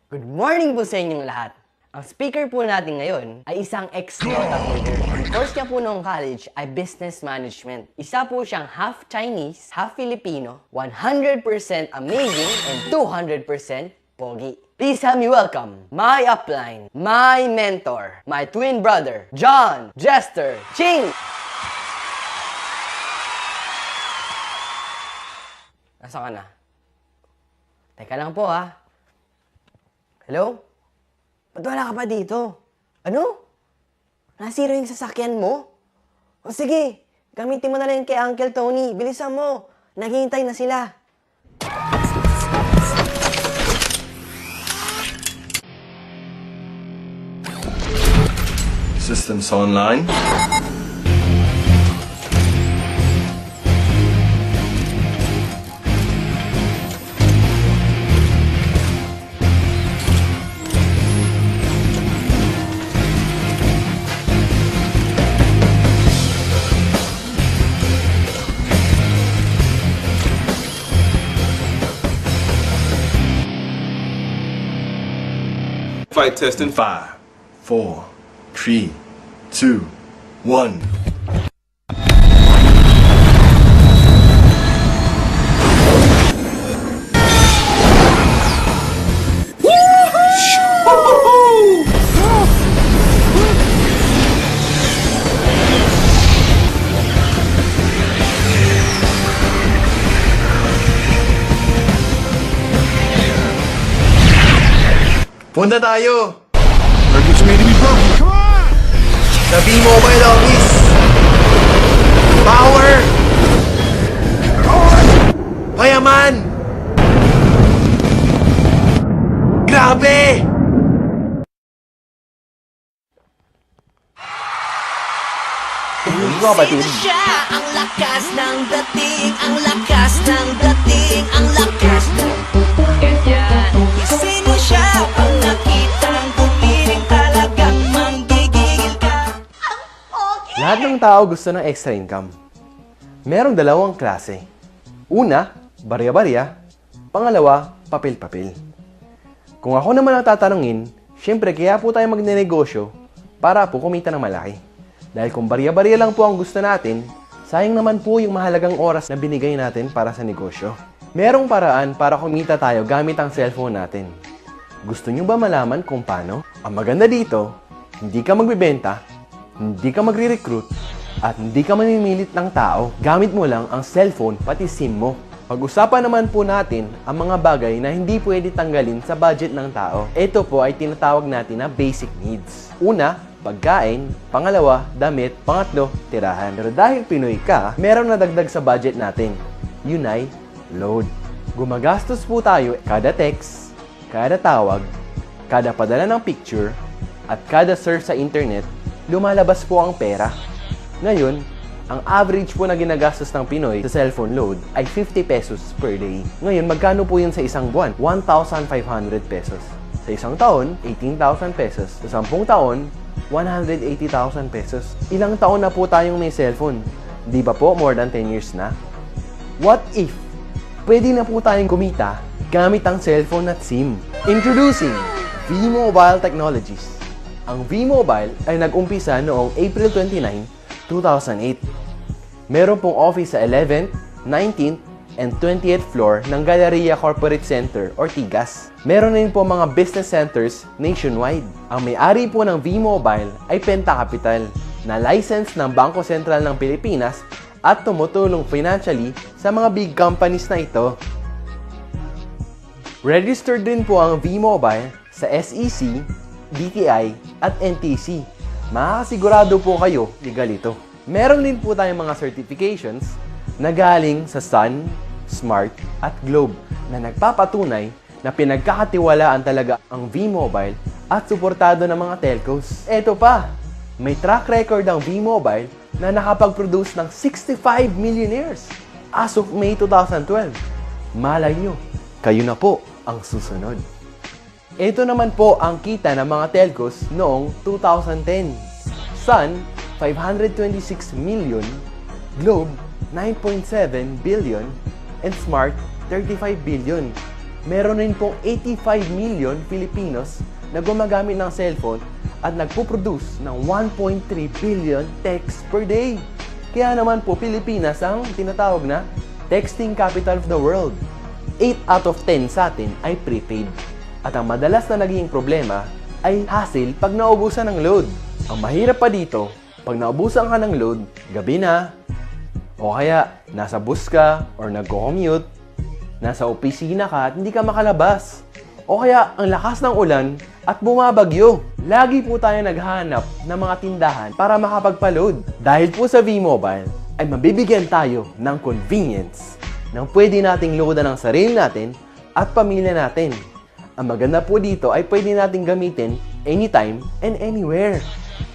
Good morning po sa inyong lahat. Ang speaker po natin ngayon ay isang ex-Dota player. Ang course niya po noong college ay Business Management. Isa po siyang half Chinese, half Filipino, 100% amazing, and 200% pogi. Please help me welcome my upline, my mentor, my twin brother, John Jester Ching! Nasaan ka na? Teka lang po ha. Hello? Ba't wala ka pa dito? Ano? Nasira yung sasakyan mo? O sige, gamitin mo na lang kay Uncle Tony. Bilisan mo. Naghihintay na sila. Systems online. Flight test in 5, 4, 3, 2, 1. Punta tayo! Target's ready to be broken. Come on! Sa B-Mobile office! Power! Payaman! Grabe! Kapatid. Siya ang lakas ng dating, ang lakas ng dating, ang lakas ng ganyan. Sino siya pag nakitang gumiling talagang manggigigil ka? Ang pogi! Lahat ng tao gusto ng extra income. Merong dalawang klase. Una, barya-barya. Pangalawa, papel-papel. Kung ako naman ang tatanungin, syempre kaya po tayo magnenegosyo para po kumita ng malaki. Dahil kung barya-barya lang po ang gusto natin, sayang naman po yung mahalagang oras na binigay natin para sa negosyo. Merong paraan para kumita tayo gamit ang cellphone natin. Gusto nyo ba malaman kung paano? Ang maganda dito, hindi ka magbibenta, hindi ka magre-recruit, at hindi ka mamimilit ng tao. Gamit mo lang ang cellphone pati SIM mo. Pag-usapan naman po natin ang mga bagay na hindi pwede tanggalin sa budget ng tao. Ito po ay tinatawag natin na basic needs. Una, pagkain. Pangalawa, damit. Pangatlo, tirahan. Pero dahil Pinoy ka, meron na dagdag sa budget natin. Yun ay load. Gumagastos po tayo kada text, kada tawag, kada padala ng picture, at kada surf sa internet, lumalabas po ang pera. Ngayon, ang average po na ginagastos ng Pinoy sa cellphone load ay 50 pesos per day. Ngayon, magkano po yun sa isang buwan? 1,500 pesos. Sa isang taon, 18,000 pesos. Sa 10 taon, 180,000 pesos. Ilang taon na po tayong may cellphone? Di ba po more than 10 years na? What if pwede na po tayong kumita gamit ang cellphone at SIM? Introducing V-Mobile Technologies. Ang V-Mobile ay nag-umpisa noong April 29, 2008. Meron pong office sa 11th, 19th, and 20th floor ng Galleria Corporate Center or TIGAS. Meron din po mga business centers nationwide. Ang may-ari po ng V-Mobile ay Penta Capital, na license ng Bangko Sentral ng Pilipinas at tumutulong financially sa mga big companies na ito. Registered din po ang V-Mobile sa SEC, DTI, at NTC. Makakasigurado po kayo legal ito. Meron din po tayong mga certifications na galing sa Sun, Smart, at Globe na nagpapatunay na pinagkakatiwalaan talaga ang V-Mobile at suportado ng mga telcos. Eto pa, may track record ang V-Mobile na nakapag-produce ng 65 millionaires as of May 2012. Malay nyo, kayo na po ang susunod. Ito naman po ang kita ng mga telcos noong 2010. Sun, 526 million, Globe, 9.7 billion, and Smart, 35 billion. meron rin pong 85 million Filipinos na gumagamit ng cellphone at nagpo-produce ng 1.3 billion texts per day. Kaya naman po Pilipinas ang tinatawag na texting capital of the world. 8 out of 10 sa atin ay prepaid. At ang madalas na naging problema ay hassle pag naubusan ng load. Ang mahirap pa dito, pag naubusan ka ng load, gabi na, o kaya nasa bus ka or nagko-commute, nasa opisina ka at hindi ka makalabas. O kaya ang lakas ng ulan at bumabagyo. Lagi po tayo naghahanap ng mga tindahan para makapagpa-load. Dahil po sa V-Mobile ay mabibigyan tayo ng convenience nang pwede nating loadan ang sarili natin at pamilya natin. Ang maganda po dito ay pwede nating gamitin anytime and anywhere.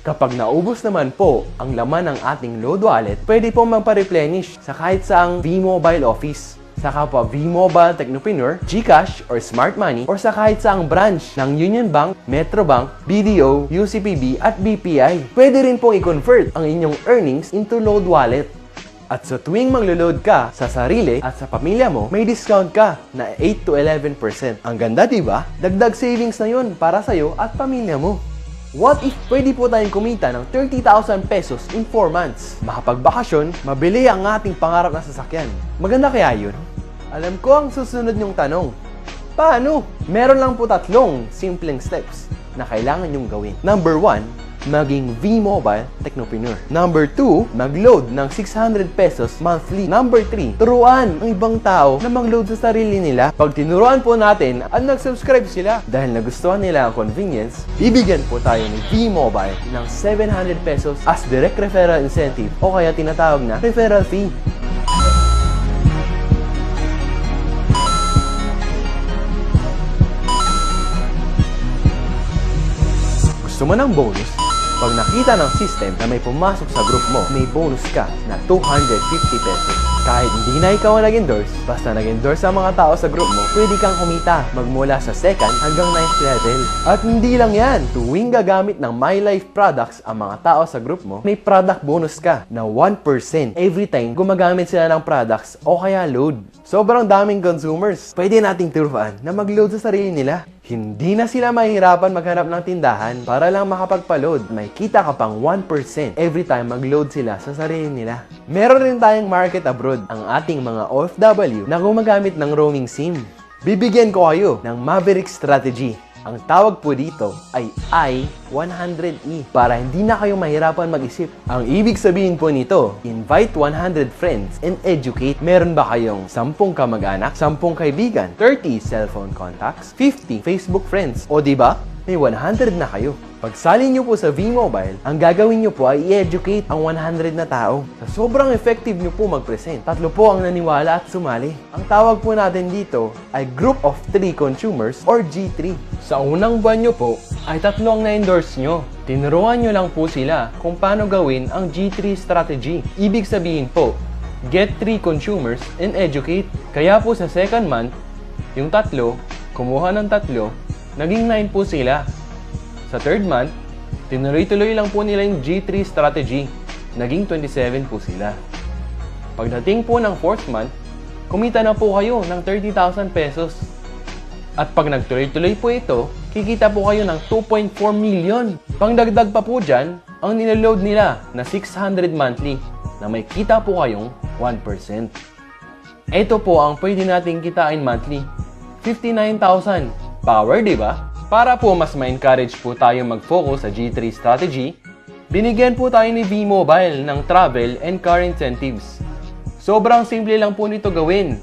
Kapag naubos naman po ang laman ng ating load wallet, pwede po magpa-replenish sa kahit saang V-Mobile office. Sa kapwa V-Mobile Technopreneur, GCash or Smart Money, or sa kahit saang branch ng Union Bank, Metro Bank, BDO, UCPB at BPI. Pwede rin pong i-convert ang inyong earnings into load wallet. At sa tuwing maglo-load ka sa sarili at sa pamilya mo, may discount ka na 8 to 11%. Ang ganda, diba? Dagdag savings na yun para sa'yo at pamilya mo. What if pwede po tayong kumita ng 30,000 pesos in 4 months? Makapagbakasyon, mabili ang ating pangarap na sasakyan. Maganda kaya yun? Alam ko ang susunod niyong tanong. Paano? Meron lang po 3 simpleng steps na kailangan niyong gawin. Number 1, maging V-Mobile Technopreneur. Number 2, mag-load ng 600 pesos monthly. Number 3, turuan ang ibang tao na mag-load sa sarili nila. Pag tinuruan po natin at nag-subscribe sila dahil nagustuhan nila ang convenience, bibigyan po tayo ni V-Mobile ng 700 pesos as direct referral incentive o kaya tinatawag na referral fee. Gusto mo ng bonus? Pag nakita ng system na may pumasok sa group mo, may bonus ka na 250 pesos. Kahit hindi na ikaw ang nag-endorse, basta nag-endorse ang mga tao sa group mo, pwede kang kumita magmula sa 2nd hanggang 9th level. At hindi lang yan, tuwing gagamit ng My Life products ang mga tao sa group mo, may product bonus ka na 1% every time gumagamit sila ng products o kaya load. Sobrang daming consumers. Pwede nating turuan na mag-load sa sarili nila. Hindi na sila mahihirapan maghanap ng tindahan para lang makapagpa-load. May kita ka pang 1% every time mag-load sila sa sarili nila. Meron rin tayong market abroad, ang ating mga OFW na gumagamit ng roaming SIM. Bibigyan ko kayo ng Maverick Strategy. Ang tawag po dito ay I-100E para hindi na kayo mahirapan mag-isip. Ang ibig sabihin po nito, invite 100 friends and educate. Meron ba kayong 10 kamag-anak, 10 kaibigan, 30 cellphone contacts, 50 Facebook friends, o diba? May 100 na kayo. Pagsali nyo po sa V-Mobile, ang gagawin nyo po ay i-educate ang 100 na tao. Sa sobrang effective nyo po mag-present, 3 po ang naniwala at sumali. Ang tawag po natin dito ay Group of 3 Consumers or G3. Sa unang buwan nyo po, ay 3 ang na-endorse nyo. Tinuruan nyo lang po sila kung paano gawin ang G3 strategy. Ibig sabihin po, get 3 consumers and educate. Kaya po sa 2nd month, yung 3, kumuha ng 3, naging 9 po sila. Sa 3rd month, tinuloy-tuloy lang po nila yung G3 strategy. Naging 27 po sila. Pagdating po ng 4th month, kumita na po kayo ng 30,000 pesos. At pag nagtuloy-tuloy po ito, kikita po kayo ng 2.4 million. Pangdagdag pa po dyan, ang niload nila na 600 monthly na may kita po kayong 1%. Ito po ang pwede nating kitain monthly. 59,000. Power, di ba? Para po mas ma-encourage po tayo mag-focus sa G3 strategy, binigyan po tayo ni V-Mobile ng travel and car incentives. Sobrang simple lang po nito gawin.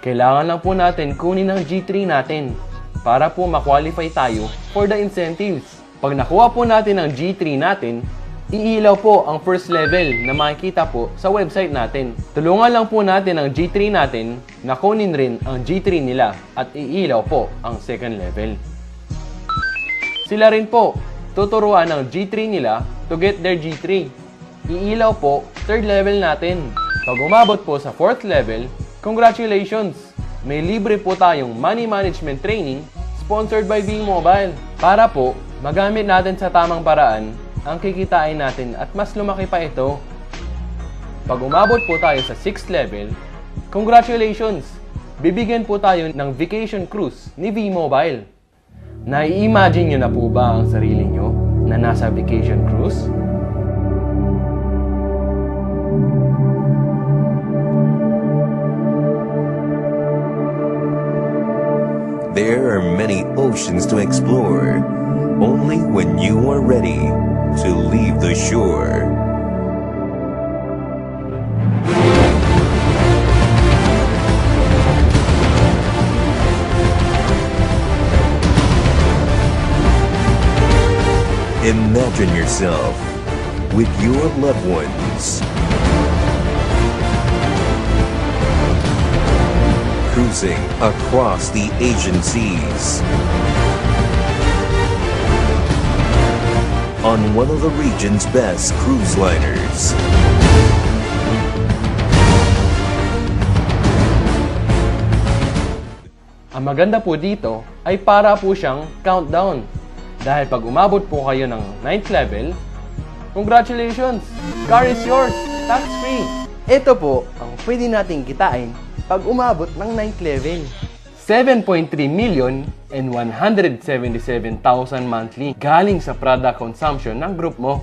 Kailangan lang po natin kunin ang G3 natin para po ma-qualify tayo for the incentives. Pag nakuha po natin ang G3 natin, iilaw po ang first level na makikita po sa website natin. Tulungan lang po natin ang G3 natin na kunin rin ang G3 nila at iilaw po ang second level. Sila rin po, tuturuan ng G3 nila to get their G3. Iilaw po, 3rd level natin. Pag umabot po sa 4th level, congratulations! May libre po tayong money management training sponsored by V-Mobile. Para po, magamit natin sa tamang paraan ang kikitain natin at mas lumaki pa ito. Pag umabot po tayo sa 6th level, congratulations! bibigyan po tayo ng vacation cruise ni V-Mobile. Nai-imagine nyo na po ba ang sarili nyo na nasa vacation cruise? There are many oceans to explore, only when you are ready to leave the shore. Imagine yourself with your loved ones cruising across the Asian seas on one of the region's best cruise liners. Ang maganda po dito ay para po siyang countdown. Dahil pag umabot po kayo ng 9th level, congratulations! Car is yours! Tax-free! Ito po ang pwede nating kitain pag umabot ng 9th level. 7.3 million and 177,000 monthly galing sa product consumption ng group mo.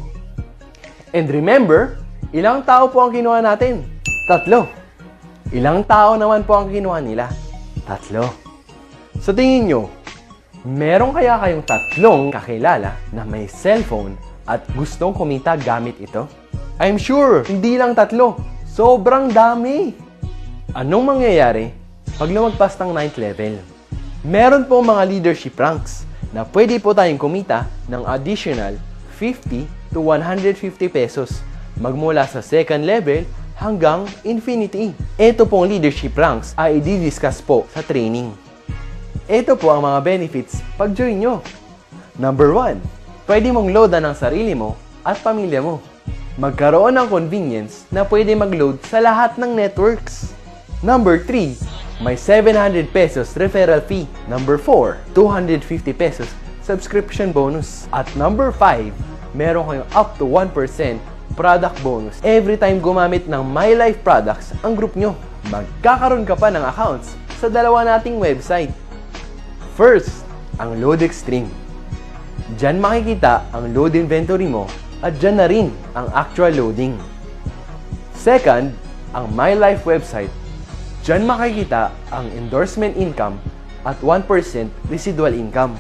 And remember, ilang tao po ang kinuha natin? 3. Ilang tao naman po ang kinuha nila? 3. Sa tingin nyo, meron kaya kayong 3 kakilala na may cellphone at gustong kumita gamit ito? I'm sure, hindi lang 3. Sobrang dami! Anong mangyayari pag lumagpas ng 9th level? Meron po mga leadership ranks na pwede po tayong kumita ng additional 50 to 150 pesos magmula sa 2nd level hanggang infinity. Ito pong leadership ranks ay i-discuss po sa training. Ito po ang mga benefits pag join nyo. Number 1, pwede mong loadan ang sarili mo at pamilya mo. Magkaroon ng convenience na pwede mag-load sa lahat ng networks. Number 3, may 700 pesos referral fee. Number 4, 250 pesos subscription bonus. At number 5, meron kayong up to 1% product bonus every time gumamit ng My Life products ang group nyo. Magkakaroon ka pa ng accounts sa dalawa nating website. First, ang Load Extreme. Diyan makikita ang load inventory mo at diyan na rin ang actual loading. Second, ang My Life website. Diyan makikita ang endorsement income at 1% residual income.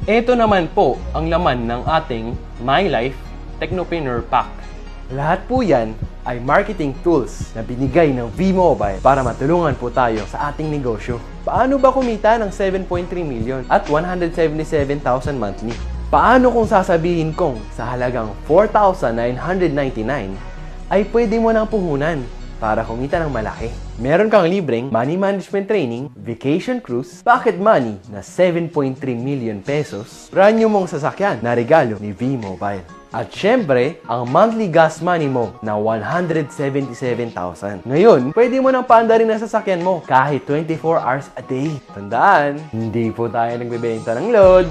Ito naman po ang laman ng ating My Life Technopreneur Pack. Lahat po yan ay marketing tools na binigay ng V-Mobile para matulungan po tayo sa ating negosyo. Paano ba kumita ng 7.3 million at 177,000 monthly? Paano kung sasabihin kong sa halagang 4,999 ay pwede mo nang puhunan para kumita ng malaki? Meron kang libreng money management training, vacation cruise, pocket money na 7.3 million pesos, brand new mong sasakyan na regalo ni V-Mobile. At syempre, ang monthly gas money mo na 177,000. Ngayon, pwede mo nang paandarin ang sasakyan mo kahit 24 hours a day. Tandaan, hindi po tayo nagbebenta ng load.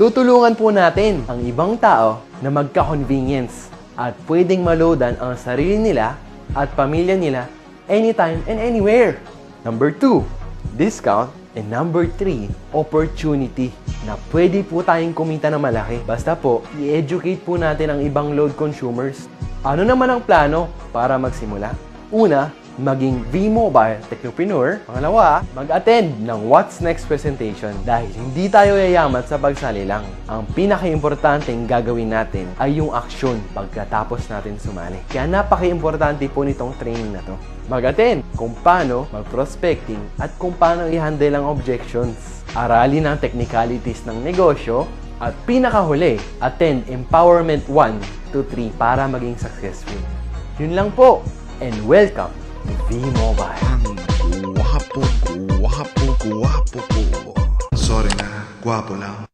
Tutulungan po natin ang ibang tao na magka-convenience at pwedeng maloadan ang sarili nila at pamilya nila anytime and anywhere. Number 2, discount. And number 3, opportunity na pwede po tayong kumita ng malaki. Basta po, i-educate po natin ang ibang load consumers. Ano naman ang plano para magsimula? Una, maging V-Mobile Technopreneur. Pangalawa, mag-attend ng What's Next presentation dahil hindi tayo yayamat sa pagsali lang. Ang pinaka-importanteng gagawin natin ay yung aksyon pagkatapos natin sumali. Kaya napaka-importante po nitong training na to. Mag-attend kung paano mag-prospecting at kung paano i-handle ang objections. Aralin ang technicalities ng negosyo at pinakahuli, attend Empowerment 1 to 3 para maging successful. Yun lang po and welcome to V-Mobile. Guwapo ko. Sorry na, guwapo lang.